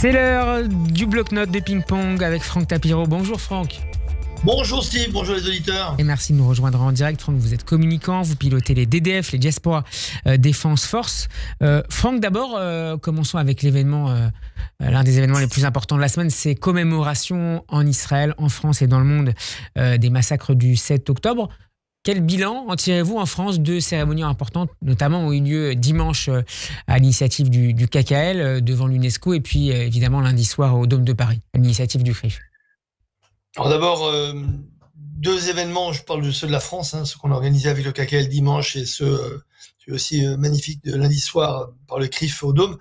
C'est l'heure du bloc-notes de ping-pong avec Franck Tapiro. Bonjour Franck. Bonjour Steve, bonjour les auditeurs. Et merci de nous rejoindre en direct. Franck, vous êtes communicant, vous pilotez les DDF, les Diaspora Défense Force. Franck, d'abord, commençons avec l'événement, l'un des événements les plus importants de la semaine, c'est commémoration en Israël, en France et dans le monde des massacres du 7 octobre. Quel bilan en tirez-vous en France de cérémonies importantes, notamment ont eu lieu dimanche à l'initiative du KKL devant l'UNESCO et puis évidemment lundi soir au Dôme de Paris, à l'initiative du CRIF? Alors d'abord, deux événements, je parle de ceux de la France, ceux qu'on a organisés avec le KKL dimanche et ceux aussi magnifiques de lundi soir par le CRIF au Dôme.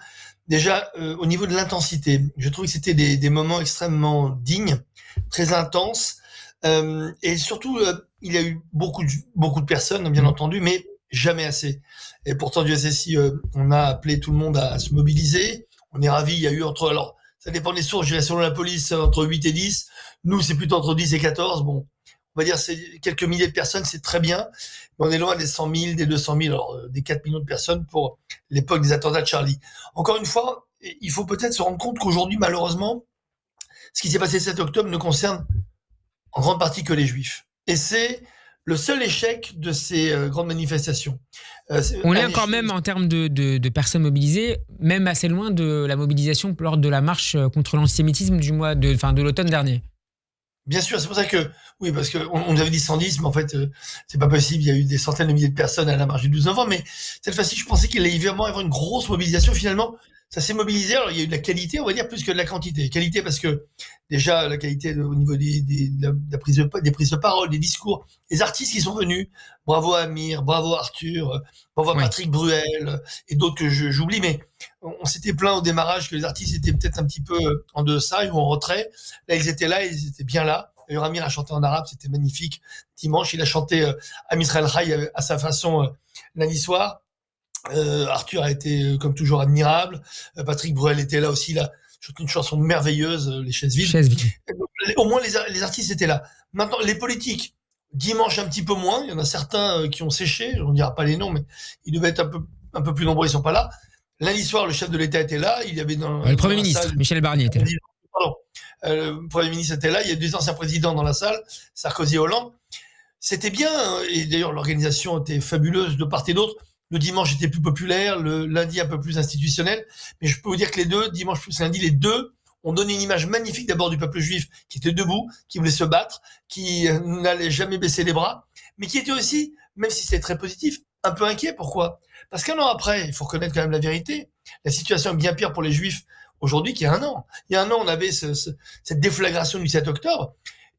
Déjà, au niveau de l'intensité, je trouve que c'était des moments extrêmement dignes, très intenses, et surtout, il y a eu beaucoup de personnes, bien entendu, mais jamais assez. Et pourtant, Dieu sait si on a appelé tout le monde à se mobiliser. On est ravis, il y a eu alors, ça dépend des sources, je dirais selon la police, entre 8 et 10. Nous, c'est plutôt entre 10 et 14. Bon, on va dire c'est quelques milliers de personnes, c'est très bien. Mais on est loin des 100 000, des 200 000, alors des 4 millions de personnes pour l'époque des attentats de Charlie. Encore une fois, il faut peut-être se rendre compte qu'aujourd'hui, malheureusement, ce qui s'est passé le 7 octobre ne concerne en grande partie que les Juifs. Et c'est le seul échec de ces grandes manifestations. On est quand même en termes de personnes mobilisées, même assez loin de la mobilisation lors de la marche contre l'antisémitisme de l'automne dernier. Bien sûr, c'est pour ça que, oui, parce qu'on nous avait dit 110, mais en fait, c'est pas possible. Il y a eu des centaines de milliers de personnes à la marche du 12 novembre, mais cette fois-ci, je pensais qu'il allait vraiment y avoir une grosse mobilisation. Finalement, ça s'est mobilisé. Alors, il y a eu de la qualité, on va dire, plus que de la quantité. Qualité parce que, déjà, la qualité au niveau des prises de parole, des discours, les artistes qui sont venus. Bravo à Amir, bravo à Arthur, bravo à Patrick Bruel et d'autres que j'oublie, mais on s'était plaint au démarrage que les artistes étaient peut-être un petit peu en deçà ou en retrait. Là, ils étaient bien là. D'ailleurs, Amir a chanté en arabe, c'était magnifique. Dimanche, il a chanté Am Israël Chai à sa façon lundi soir. Arthur a été, comme toujours, admirable. Patrick Bruel était là aussi, là, chanté une chanson merveilleuse, Les chaises vides. Au moins, les artistes étaient là. Maintenant, les politiques, dimanche un petit peu moins. Il y en a certains qui ont séché, on ne dira pas les noms, mais ils devaient être un peu plus nombreux, ils ne sont pas là. Lundi soir, le chef de l'État était là. Il y avait le Premier ministre, salle, Michel Barnier, était là. Pardon. Le Premier ministre était là. Il y a deux anciens présidents dans la salle, Sarkozy et Hollande. C'était bien, et d'ailleurs, l'organisation était fabuleuse de part et d'autre. Le dimanche était plus populaire, le lundi un peu plus institutionnel. Mais je peux vous dire que les deux, dimanche plus lundi, les deux ont donné une image magnifique d'abord du peuple juif qui était debout, qui voulait se battre, qui n'allait jamais baisser les bras, mais qui était aussi, même si c'était très positif, un peu inquiet. Pourquoi ? Parce qu'un an après, il faut reconnaître quand même la vérité, la situation est bien pire pour les Juifs aujourd'hui qu'il y a un an. Il y a un an, on avait cette déflagration du 7 octobre,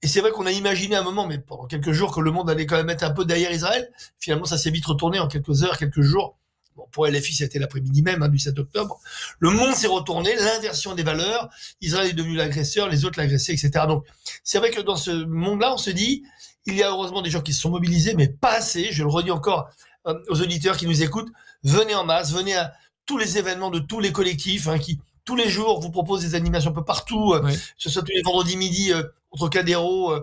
et c'est vrai qu'on a imaginé à un moment, mais pendant quelques jours, que le monde allait quand même être un peu derrière Israël. Finalement, ça s'est vite retourné en quelques heures, quelques jours. Bon, pour LFI, c'était l'après-midi même du 7 octobre. Le monde s'est retourné, l'inversion des valeurs. Israël est devenu l'agresseur, les autres l'agressé, etc. Donc, c'est vrai que dans ce monde-là, on se dit, il y a heureusement des gens qui se sont mobilisés, mais pas assez. Je le redis encore aux auditeurs qui nous écoutent. Venez en masse, venez à tous les événements de tous les collectifs qui, tous les jours, vous proposent des animations un peu partout. Ce soit tous les vendredis midi au Trocadéro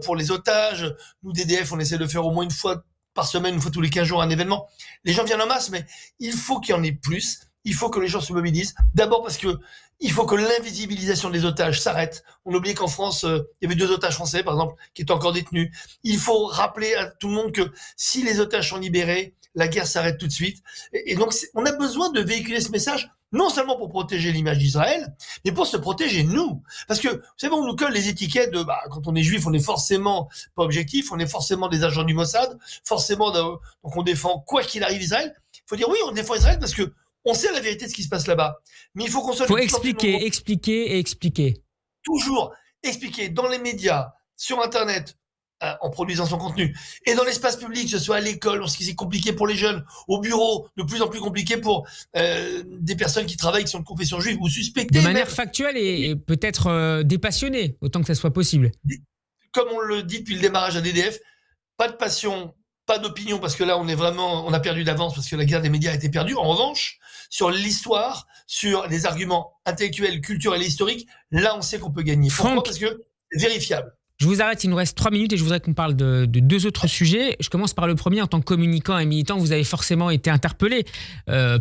pour les otages. Nous, DDF, on essaie de faire au moins une fois par semaine, une fois tous les 15 jours, un événement. Les gens viennent en masse, mais il faut qu'il y en ait plus. Il faut que les gens se mobilisent. D'abord parce que il faut que l'invisibilisation des otages s'arrête. On oublie qu'en France, il y avait 2 otages français, par exemple, qui étaient encore détenus. Il faut rappeler à tout le monde que si les otages sont libérés, la guerre s'arrête tout de suite. Et donc, on a besoin de véhiculer ce message, non seulement pour protéger l'image d'Israël, mais pour se protéger nous. Parce que, vous savez, on nous colle les étiquettes de, quand on est juif, on est forcément pas objectif, on est forcément des agents du Mossad, forcément, donc on défend quoi qu'il arrive Israël. Il faut dire oui, on défend Israël parce que on sait la vérité de ce qui se passe là-bas. Mais il faut qu'on soit... Il faut expliquer. Toujours expliquer dans les médias, sur Internet, en produisant son contenu, et dans l'espace public, que ce soit à l'école, parce que c'est compliqué pour les jeunes, au bureau, de plus en plus compliqué pour des personnes qui travaillent, qui sont de confession juive ou suspectées. De manière factuelle et peut-être dépassionnée, autant que ça soit possible. Comme on le dit depuis le démarrage à DDF, pas de passion, pas d'opinion, parce que là, on a perdu d'avance, parce que la guerre des médias a été perdue. En revanche, sur l'histoire, sur les arguments intellectuels, culturels et historiques, là, on sait qu'on peut gagner. Pourquoi ? Parce que c'est vérifiable. Je vous arrête, il nous reste 3 minutes et je voudrais qu'on parle de 2 autres sujets. Je commence par le premier. En tant que communicant et militant, vous avez forcément été interpellé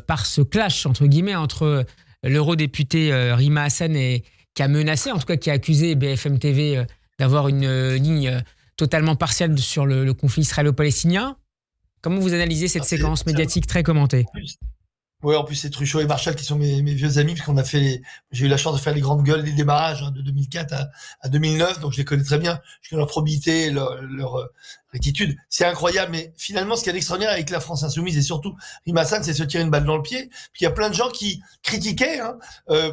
par ce clash, entre guillemets, entre l'eurodéputée Rima Hassan qui a menacé, en tout cas qui a accusé BFM TV d'avoir une ligne totalement partiale sur le conflit israélo-palestinien. Comment vous analysez cette séquence médiatique très commentée? Oui, en plus, c'est Truchot et Marchal qui sont mes vieux amis, puisqu'on a fait, j'ai eu la chance de faire les grandes gueules, les démarrages, de 2004 à 2009, donc je les connais très bien. Je connais leur probité, leur rectitude. C'est incroyable, mais finalement, ce qui est extraordinaire avec la France Insoumise, et surtout Rima Hassan, c'est se tirer une balle dans le pied. Puis il y a plein de gens qui critiquaient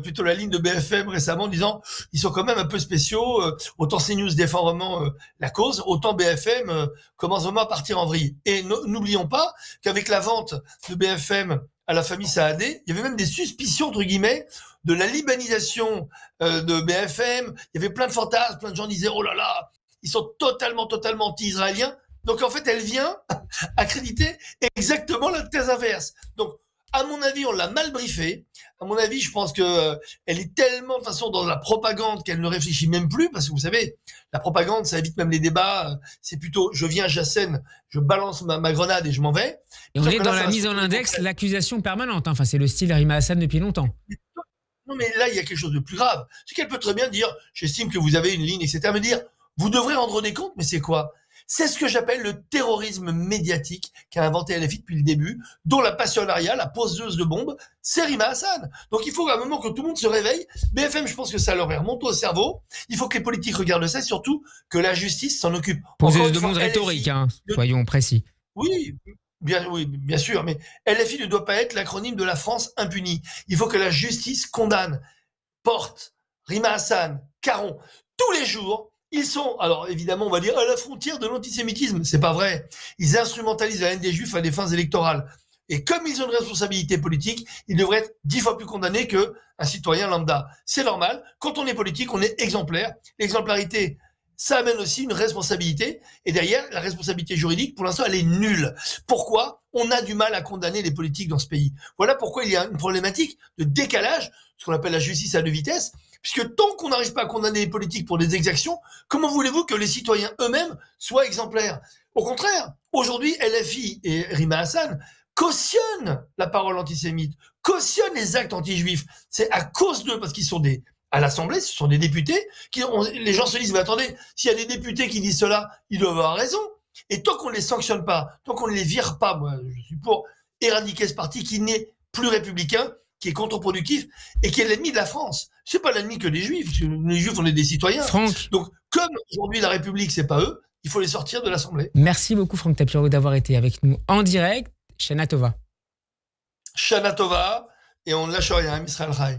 plutôt la ligne de BFM récemment, en disant ils sont quand même un peu spéciaux. Autant CNews défend vraiment la cause, autant BFM commence vraiment à partir en vrille. Et n'oublions pas qu'avec la vente de BFM à la famille Saadé, il y avait même des suspicions, entre guillemets, de la libanisation de BFM. Il y avait plein de fantasmes, plein de gens disaient « Oh là là, ils sont totalement anti-israéliens ». Donc en fait, elle vient accréditer exactement la thèse inverse. Donc, à mon avis, on l'a mal briefée. À mon avis, je pense que elle est tellement de toute façon dans la propagande qu'elle ne réfléchit même plus, parce que vous savez, la propagande, ça évite même les débats. C'est plutôt, je viens, j'assène, je balance ma grenade et je m'en vais. Et on est dans la mise en index, l'accusation permanente. Enfin, c'est le style Rima Hassan depuis longtemps. Non, mais là, il y a quelque chose de plus grave. C'est qu'elle peut très bien dire, j'estime que vous avez une ligne, etc. Mais dire, vous devrez rendre des comptes, mais c'est quoi? C'est ce que j'appelle le terrorisme médiatique qu'a inventé LFI depuis le début, dont la passionnariat, la poseuse de bombes, c'est Rima Hassan. Donc il faut à un moment que tout le monde se réveille. BFM, je pense que ça leur remonte au cerveau. Il faut que les politiques regardent ça, surtout que la justice s'en occupe. Poseuse de bombes rhétorique, soyons précis. Oui, bien sûr, mais LFI ne doit pas être l'acronyme de la France impunie. Il faut que la justice condamne, porte, Rima Hassan, Caron, tous les jours. Ils sont, alors évidemment, on va dire, à la frontière de l'antisémitisme. C'est pas vrai. Ils instrumentalisent la haine des Juifs à des fins électorales. Et comme ils ont une responsabilité politique, ils devraient être 10 fois plus condamnés qu'un citoyen lambda. C'est normal. Quand on est politique, on est exemplaire. L'exemplarité, ça amène aussi une responsabilité. Et derrière, la responsabilité juridique, pour l'instant, elle est nulle. Pourquoi? On a du mal à condamner les politiques dans ce pays. Voilà pourquoi il y a une problématique de décalage, ce qu'on appelle la justice à deux vitesses. Puisque tant qu'on n'arrive pas à condamner les politiques pour des exactions, comment voulez-vous que les citoyens eux-mêmes soient exemplaires? Au contraire, aujourd'hui, LFI et Rima Hassan cautionnent la parole antisémite, cautionnent les actes anti-juifs. C'est à cause d'eux, parce qu'ils sont à l'Assemblée, ce sont des députés, les gens se disent, mais attendez, s'il y a des députés qui disent cela, ils doivent avoir raison. Et tant qu'on ne les sanctionne pas, tant qu'on ne les vire pas, moi, je suis pour éradiquer ce parti qui n'est plus républicain, qui est contre-productif et qui est l'ennemi de la France. C'est pas l'ennemi que les Juifs. Parce que les Juifs, on est des citoyens. Franck. Donc, comme aujourd'hui la République, c'est pas eux, il faut les sortir de l'Assemblée. Merci beaucoup, Franck Tapiro, d'avoir été avec nous en direct. Shana Tova. Shana Tova, et on ne lâche rien, Israël Chai.